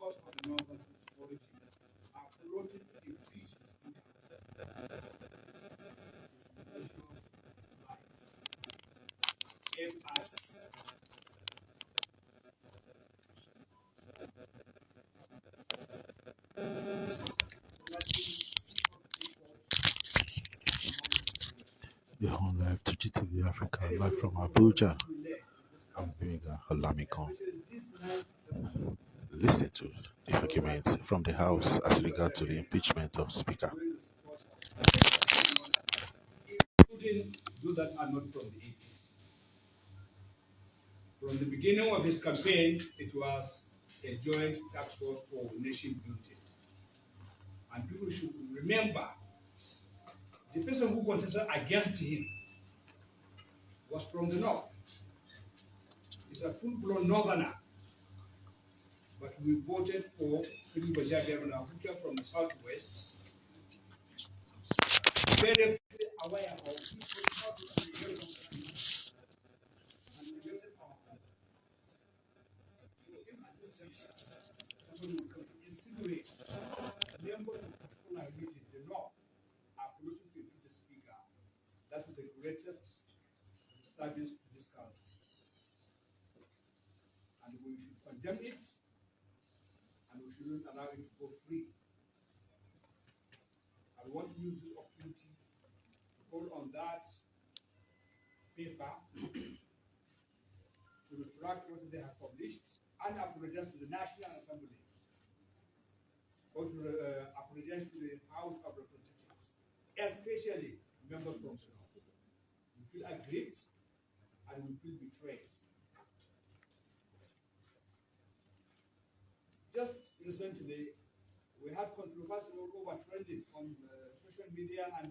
members of the Northern origin are plotting to impeach the Speaker. His malicious lies. Aimed at You're on live to GTV Africa, live from Abuja. I'm Bimiga Olamikon. Listen to the arguments from the House as regard to the impeachment of Speaker. Including those that are not from the 80s. From the beginning of this campaign, it was a joint task force for nation building. And people should remember the person who contested against him was from the north. He's a full-blown northerner. But we voted for Gbajabiamila, who came from the southwest. Very aware of people how to create and rejected our plan. So if at this juncture somebody will come to insinuate members of the particular region, the north, are plotting to impeach the speaker, that is the greatest disservice to this country. And we should condemn it, and we shouldn't allow it to go free. I want to use this opportunity to call on that paper to retract what they have published and apologize to the National Assembly, or to apologize to the House of Representatives, especially members from the North. We feel aggrieved and we feel betrayed. Just recently, we had controversy over trending on social media and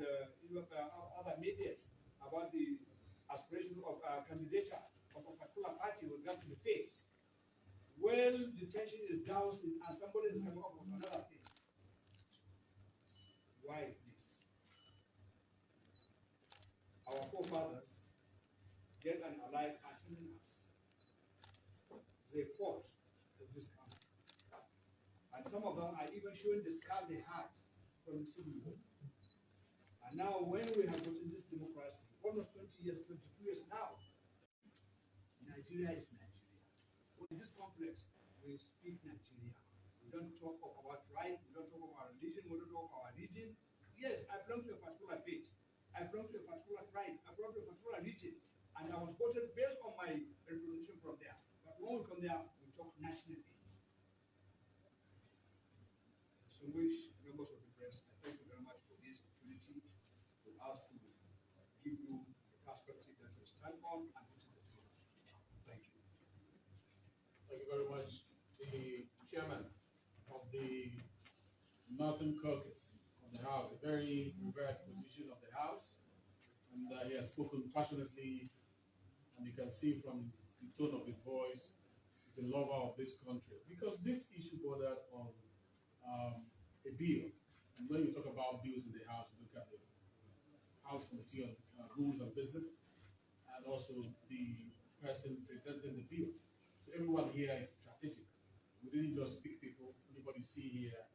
other medias about the aspiration of candidature of a particular party with regard to the faith. Well, detention is dousing and somebody is coming up with another thing. Why this? Our forefathers, dead and alive, are telling us they fought for this country. And some of them are even showing the scar they had from the Civil War. And now, when we have gotten this democracy, almost 20 years, 22 years now, Nigeria is Nigeria. In this complex, we speak Nigeria. We don't talk about tribe, we don't talk about religion, we don't talk about region. Yes, I belong to a particular faith. I belong to a particular tribe. I belong to a particular region. And I was voted based on my representation from there. But when we come there, we talk nationally. Distinguished members of the press, I thank you very much for this opportunity for us to give you the perspective that we stand on and put in the truth. Thank you. Thank you very much. The chairman of the Northern Caucus of the House, a very revered position of the House, and he has spoken passionately, and you can see from the tone of his voice, he's a lover of this country, because this issue bordered on a bill. And when we talk about bills in the House, we look at the House Committee on Rules and Business, and also the person presenting the bill. So everyone here is strategic. We didn't just pick people. Anybody you see here,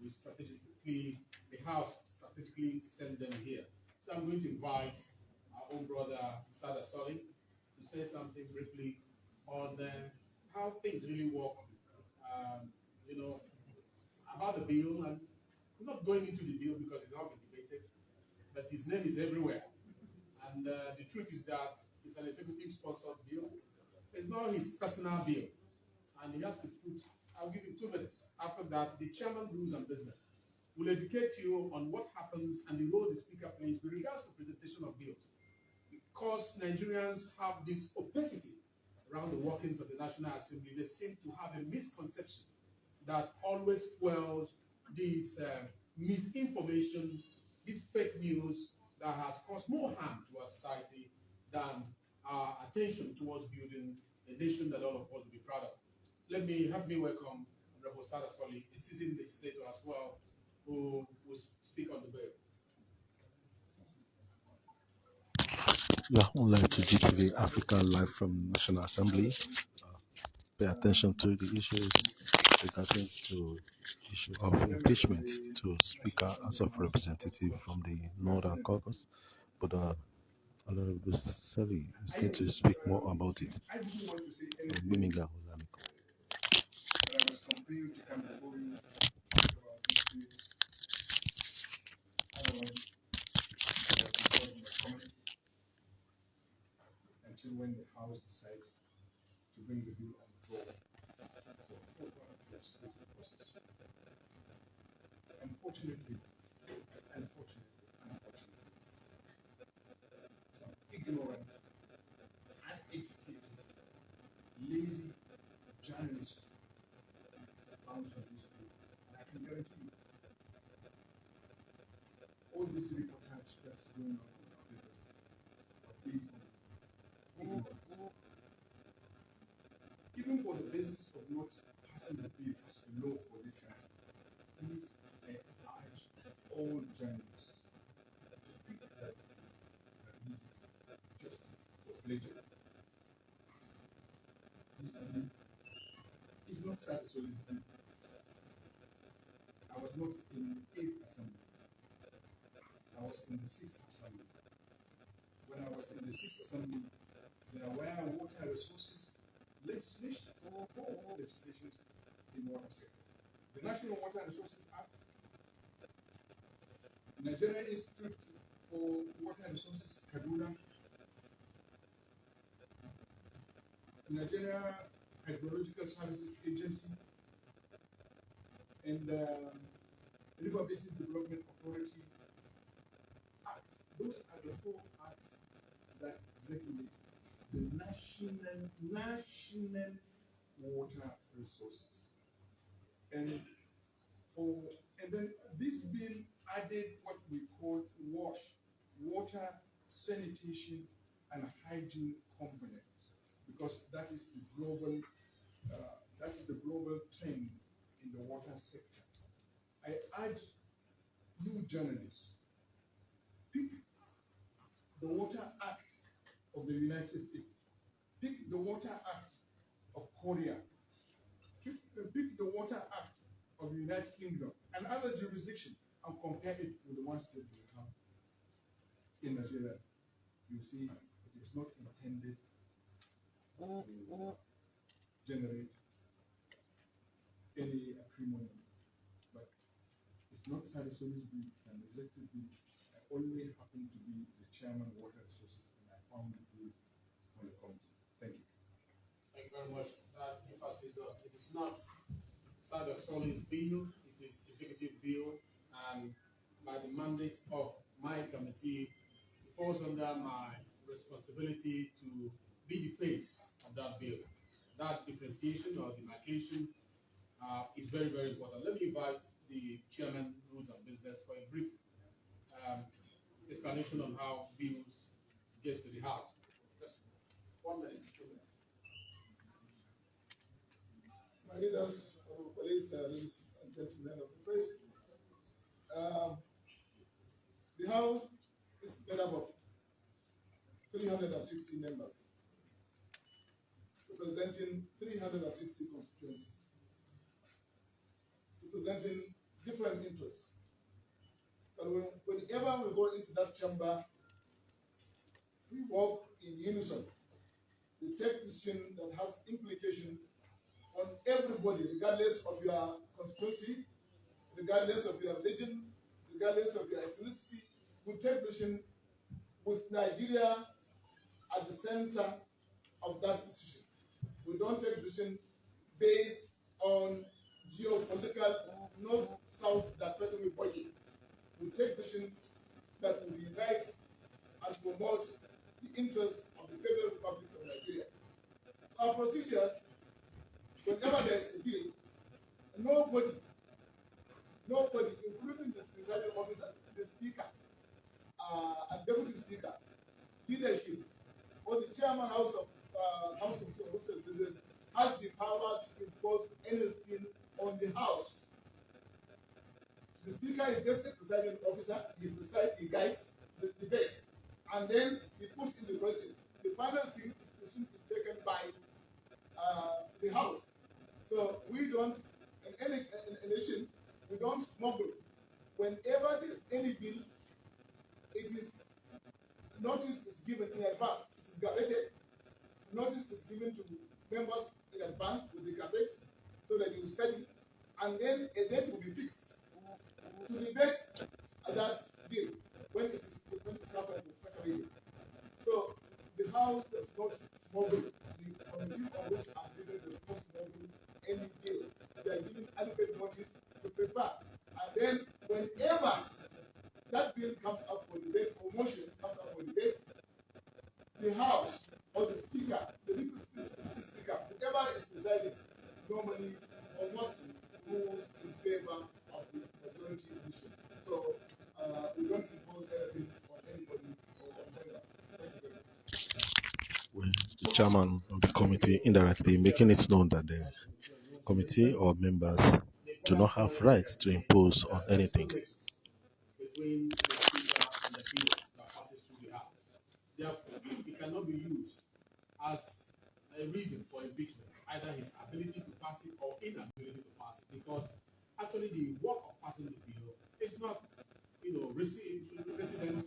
we strategically, the House strategically sent them here. So I'm going to invite our own brother, Sada Soli, to say something briefly on how things really work, about the bill. And we're not going into the bill because it's not been debated, but his name is everywhere. And the truth is that it's an executive-sponsored bill. It's not his personal bill. And he has to put, I'll give you 2 minutes. After that, the chairman rules and business will educate you on what happens and the role the speaker plays with regards to presentation of bills. Because Nigerians have this opacity around the workings of the National Assembly, they seem to have a misconception that always fuels this misinformation, this fake news that has caused more harm to our society than our attention towards building a nation that all of us will be proud of. Help me welcome Honorable Sada Soli, a seasoned legislator as well, who will speak on the bill. You're on live to GTV Africa, live from National Assembly. Pay attention to the issues regarding to issue of impeachment to Speaker House of Representative from the Northern Caucus, but Honorable Sally is going to speak more about it. I didn't want to say anything, Gbajabiamila Olamiko. but I was compelled to come before you to talk about this bill. Otherwise, I would withhold my comment until when the House decides to bring the bill on the floor for proper legislative process. Unfortunately, some ignorant, uneducated, lazy journalists bounce on this bill. And I can guarantee you, all this reportage that's going on in our papers are based on ignorance. Even for the basis of not passing the bill as a law for this country, please, I urge all journalists to pick that and read it just for pleasure. This bill is not Sadiso's bill. I was not in the 8th assembly. I was in the 6th assembly. When I was in the 6th assembly, there were water resources legislation, four legislations in water sector. The National Water Resources Act, Nigeria Institute for Water Resources, Kaduna, Nigeria Hydrological Services Agency, and River Basin Development Authority Act. Those are the 4 acts that regulate the national water resources. And then this bill added what we call WASH, water, sanitation, and hygiene component, because that is the global trend in the water sector. I urge you journalists, pick the Water Act of the United States, pick the Water Act of Korea, pick the Water Act of the United Kingdom and other jurisdictions and compare it with the ones that we have in Nigeria. You see, it is not intended to generate any acrimony, but it's not Sadiso's bill, it's an executive bill. I only happen to be the chairman of Water Resources, and I found the bill on the committee. Thank you. Thank you very much. That emphasis on it is not Sadiso's bill, it is executive bill, and by the mandate of my committee, it falls under my responsibility to be the face of that bill. That differentiation or demarcation is very, very important. Let me invite the chairman, Rules and Business, for a brief explanation on how bills gets to the House. Just 1 minute. My leaders, colleagues, ladies and gentlemen of the press, the House is made up of 360 members, representing 360 constituencies, representing different interests. But whenever we go into that chamber, we work in unison. We take decision that has implication on everybody, regardless of your constituency, regardless of your religion, regardless of your ethnicity. We take decision with Nigeria at the center of that decision. We don't take decision based on geopolitical north-south dichotomy body. We take decision that will unite and promote the interests of the Federal Republic of Nigeria. Our procedures, whenever there is a bill, nobody, including the presiding officers, the speaker, and deputy speaker, leadership, or the chairman House Committee on Rules and Business has the power to impose anything on the House. The speaker is just a presiding officer. He presides, he guides the debates, and then he puts in the question. The final decision is taken by the House. So we don't any nation, we don't smuggle. Whenever there's any bill, it is notice is given in advance. It is gazetted. Notice is given to members in advance with the gazette so that you study, and then a date will be fixed to debate that bill when it is out of the second reading. So the House does not smuggle. The committee on which I'm leading does not smuggle any bill. They are given adequate notice to prepare, and then whenever that bill comes up for debate or motion comes up for debate, the House or the Speaker, the Deputy Speaker, whoever is presiding, normally or mostly rules in favor of the majority motion. So we don't impose anything on anybody or on members. Thank you very much. Well, the chairman of the committee indirectly making it known that the committee or members do not have rights to impose on anything. Between the Speaker and the bill that passes through the House. Therefore, it cannot be used as a reason for impeachment, either his ability to pass it or inability to pass it, because actually the work of passing the bill is not, resident,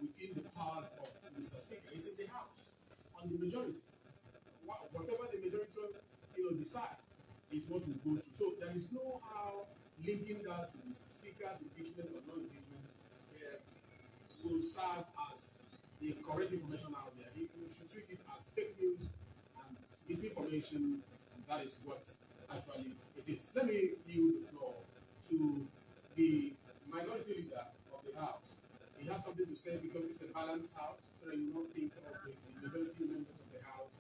within the power of Mr. Speaker. It's in the House on the majority. Whatever the majority, decide is what we go through. So there is no how linking that to Mr. Speaker's impeachment or non-impeachment will serve as the correct information out there. We should treat it as fake news and misinformation, and that is what actually it is. Let me yield the floor to the minority leader of the House. He has something to say because it's a balanced House, so that you don't think of the majority members of the House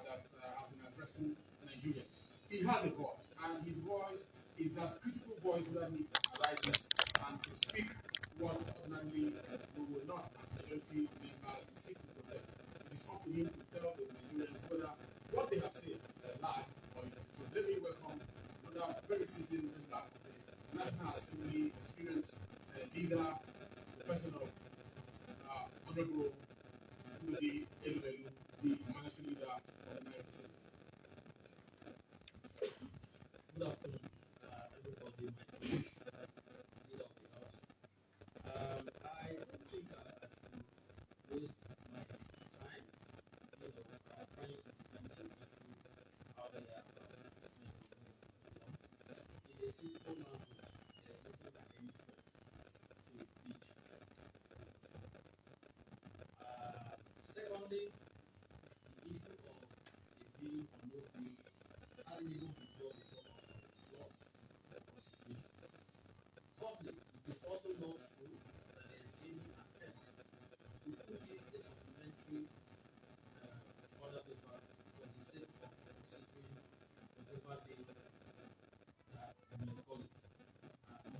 that have been addressing Nigerians. He has a voice, and his voice is that critical voice that arises and to speak what ordinarily we will not, as majority members, seek to protect. It is up to him to tell the Nigerians whether what they have said is a lie or it is true. Let me welcome another very seasoned member of the National Assembly, experienced leader, the person of Honorable Udi Elubelu, the minority leader of the United States. Good afternoon, everybody. My name is leader of the House. I don't think I should waste my time, trying to defend the issue out there about impeachment of the It's a simple matter. There's nothing like any choice to impeach. Secondly, the issue of a bill or no bill hasn't even been brought before us on the floor for consideration. Thirdly, it is also not true that there is any attempt to put in a supplementary order paper for the sake of considering whatever bill that we may call it.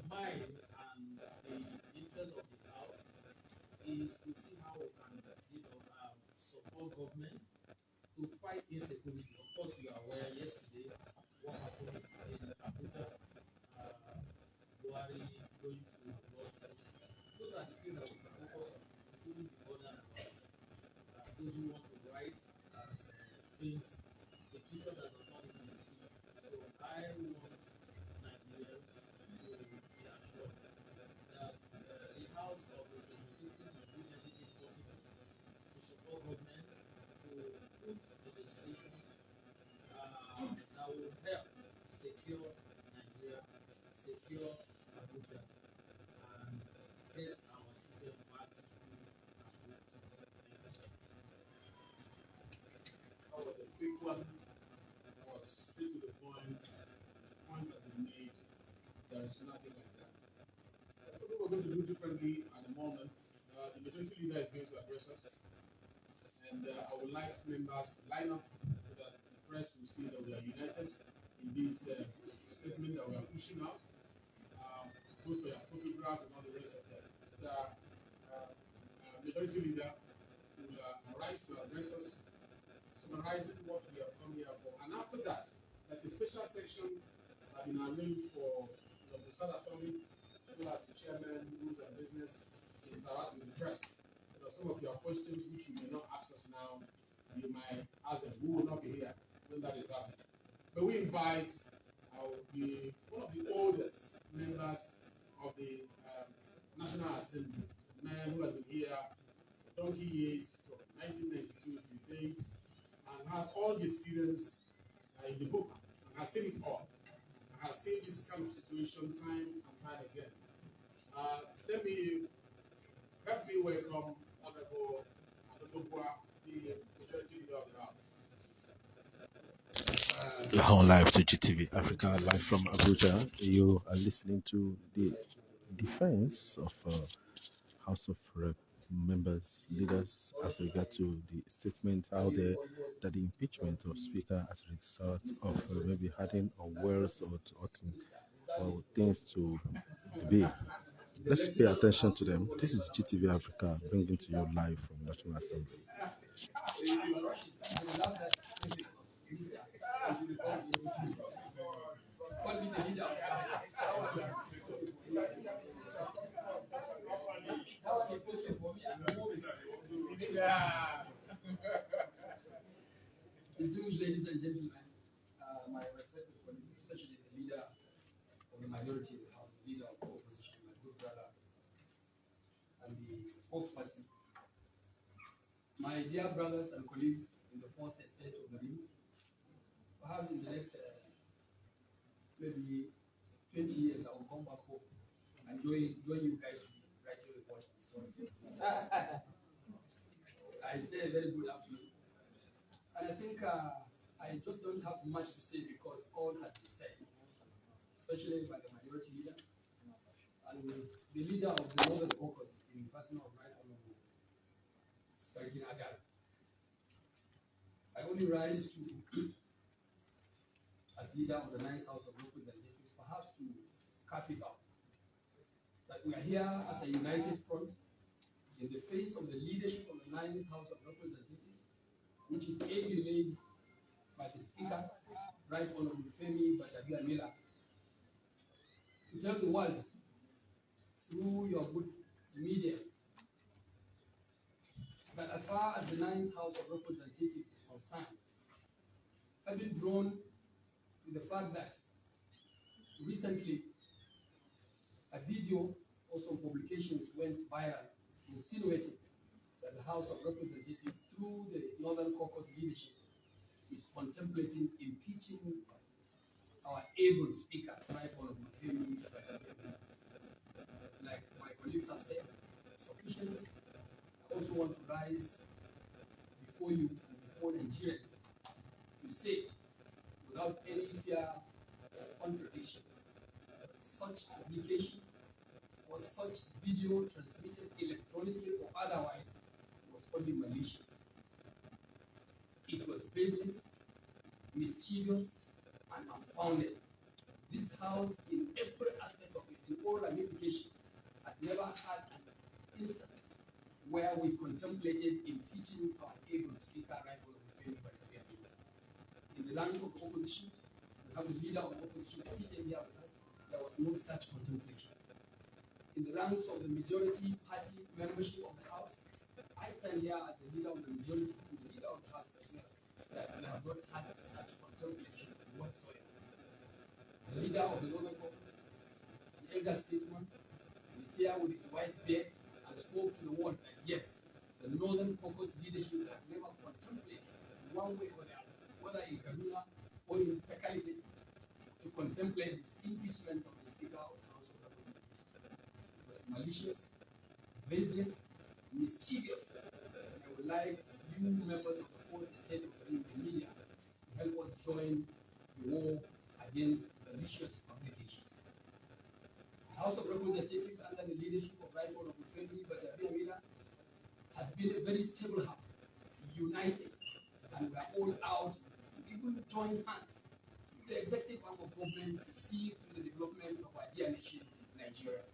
Mine and the interest of the House is to see how we can support government to fight insecurity. Of course, you are aware yesterday what happened in Abuja, Buhari going to law school. Those are the things that we should focus on, including the order about those who want to write and paint a picture that does not even exist. So I want Nigerians to be assured that the House of Representatives is doing everything possible to support government to put legislation that will help secure Nigeria, secure Abuja, and get our children back to school as soon as possible. That was a big one. That was straight to the point that we made. There is nothing like that. That's what we're going to do differently at the moment. The majority leader is going to address us. And I would like members to line up so that the press will see that we are united in this statement that we are pushing out. Both for your photographs and all the rest of that. So the majority leader will arise to address us, summarizing what we have come here for. And after that, there's a special section that has been arranged for the Start Assembly, so that the chairman, rules and business, interact with the press. Some of your questions which you may not ask us now, you might ask them. We will not be here when that is happening. But we invite one of the oldest members of the National Assembly, a man who has been here for donkey years, from 1992 to date, and has all the experience in the book, and has seen it all, and has seen this kind of situation time and time again. Let me help me welcome Honorable Adotokwa, the majority leader of the House. You're on live to GTV Africa, live from Abuja. You are listening to the defense of House of Rep members, leaders, as regard to the statement out there that the impeachment of Speaker as a result of maybe having or worse or things to be. Let's pay attention to them. This is GTV Africa bringing to you live from National Assembly. Distinguished ladies and gentlemen, my respected colleagues, especially the leader of the minority in the House, the leader of the opposition, my good brother, and the spokesperson, my dear brothers and colleagues in the fourth estate of the ring, perhaps in the next maybe 20 years, I will come back home and join you guys to be writing reports and stories. I say a very good afternoon. And I think I just don't have much to say because all has been said, especially by the minority leader and the leader of the Northern Caucus in the person of Right Honorable Sergeant Agar. I only rise to, as leader of the Ninth House of Representatives, perhaps to cap it up, that we are here as a united front in the face of the leadership of the Ninth House of Representatives, which is ably led by the Speaker, Right Honorable Gbajabiamila, to tell the world through your good media that as far as the Ninth House of Representatives is concerned, I've been drawn to the fact that recently a video or some publications went viral insinuating that the House of Representatives, through the Northern Caucus leadership, is contemplating impeaching our able Speaker, Right Honorable Femi. Like my colleagues have said sufficiently, I also want to rise before you and before Nigerians to say, without any fear of contradiction, such publication or such video transmitted electronically or otherwise was only malicious. It was baseless, mischievous, and unfounded. This House, in every aspect of it, in all ramifications, had never had an instant where we contemplated impeaching our able Speaker, Right Honorable Femi Gbajabiamila. In the ranks of the opposition, we have the leader of the opposition sitting here with us. There was no such contemplation. In the ranks of the majority party membership of the House, I stand here as the leader of the majority, and the leader of the House as well, that we have not had such contemplation whatsoever. The leader of the Northern Caucus, the elder statesman, is here with his white beard and spoke to the world that yes, the Northern Caucus leadership has never contemplated one way or the other, whether in Kaduna or in Secalifate, to contemplate this impeachment of the Speaker of the House of Representatives. It was malicious, baseless, mischievous, and I would like you members of the fourth estate of the media to help us join the war against malicious publications. The House of Representatives, under the leadership of Right Honorable Femi Gbajabiamila, has been a very stable house, united, and we are all out to even join hands with the executive arm of government to see to the development of our dear nation, Nigeria.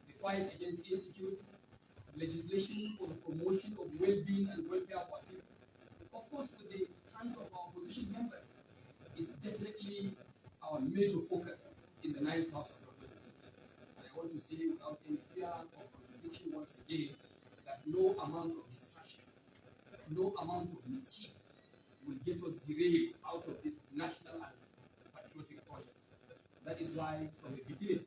The fight against insecurity, legislation for the promotion of well-being and welfare of our people, of course, with the hands of our opposition members, is definitely our major focus in the Ninth House of Representatives. And I want to say without any fear of contradiction once again that no amount of distraction, no amount of mischief will get us derailed out of this national and patriotic project. why from the beginning,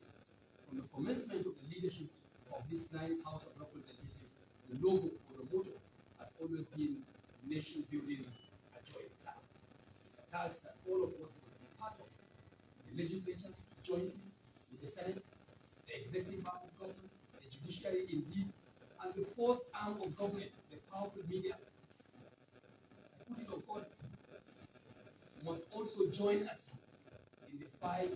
from the commencement of the leadership of this nice House of Representatives, the logo or the motto has always been nation building a joint task. It's a task that all of us will be part of. The legislature jointly with the Senate, the executive arm of government, the judiciary indeed, and the fourth arm of government, the powerful media. Put it on God, must also join us in the fight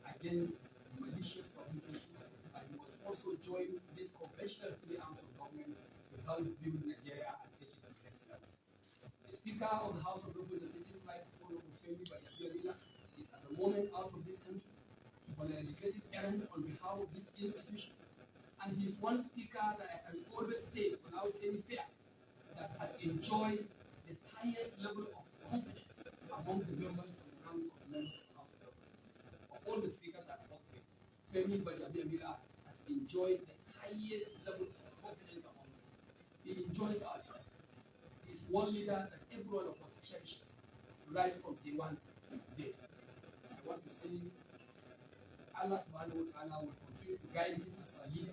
against malicious communications, and we must also join these conventional three arms of government to help build Nigeria and take it to the next level. The Speaker of the House of Representatives, like Gbajabiamila, is at the moment out of this country on a legislative errand on behalf of this institution. And he's one speaker that I can always say without any fear that has enjoyed the highest level of confidence among the members of the House of Representatives. Of all the speakers that I worked with, Gbajabiamila has enjoyed the highest level of confidence among them. He enjoys our trust. He's one leader that everyone of us cherishes, right from day one to today. I want to say Allah subhanahu wa ta'ala will continue to guide him as our leader.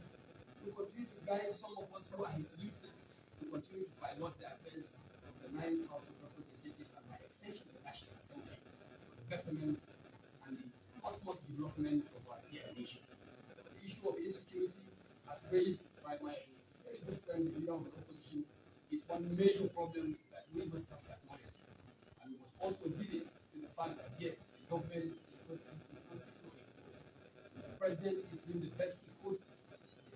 Will continue to guide some of us who are his lieutenants to continue to pilot the affairs of the nice House of Representatives and by extension the National Assembly for the betterment and the utmost development of our dear nation. The issue of insecurity, as raised by my very good friend, the leader of the opposition, is one major problem that we must have to acknowledge. And we must also deal it to the fact that yes, the government is not secure. Mr. President is doing the best he could.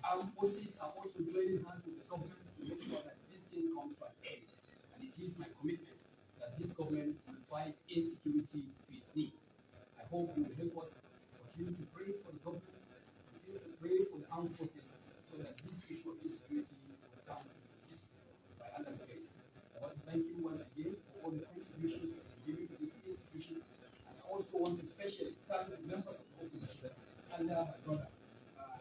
The armed forces are also joining hands with the government to make sure that this thing comes to an end. And it is my commitment that this government will fight insecurity to its needs. I hope you will help us continue to pray for the government, continue to pray for the armed forces, so that this issue of insecurity will come to this by Allah's grace. I want to thank you once again for all the contributions you have given to this institution. And I also want to especially thank the members of the opposition under my brother,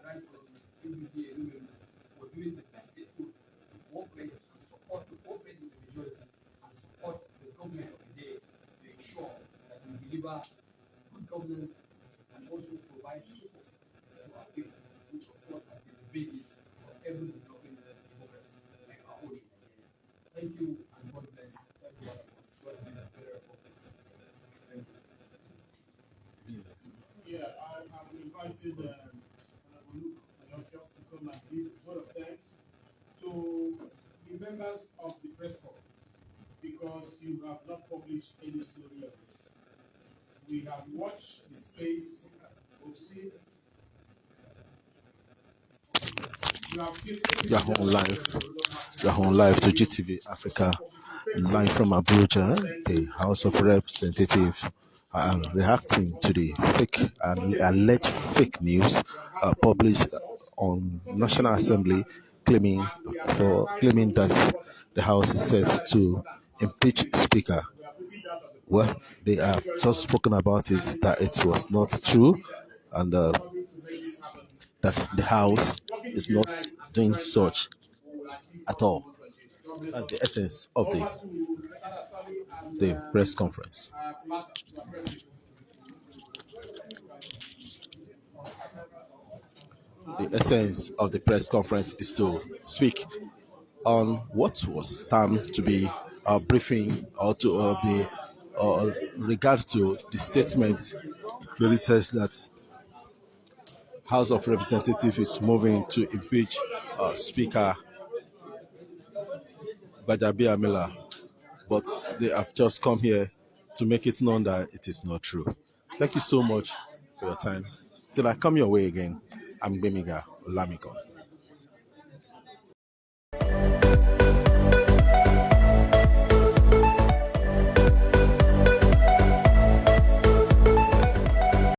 right from PDP and women, for doing the best they could to cooperate and support, to cooperate with the majority and support the government of the day to ensure that we deliver good governance and also provide support to our people, which of course has been the basis of every developing democracy like our own in Nigeria. Thank you and God bless everyone of us. God bless the Federal Republic. Thank you. Yeah, I'm invited Honorable Luke Mayofio to come and give a word of thanks to the members of the press corps because you have not published any story of this. We have watched the space, we've seen. You have seen You're on live to GTV Africa, live from Abuja. The House of Representatives are reacting to the fake and alleged fake news published on National Assembly, claiming that the House is set to impeach Speaker. Well, they have just spoken about it, that it was not true, and that the House is not doing such at all. That's the essence of the press conference. The essence of the press conference is to speak on what was termed to be a briefing or to be regard to the statement related that House of Representatives is moving to impeach Speaker Gbajabiamila, but they have just come here to make it known that it is not true. Thank you so much for your time. Till I come your way again, I'm Gbemiga Olamiko.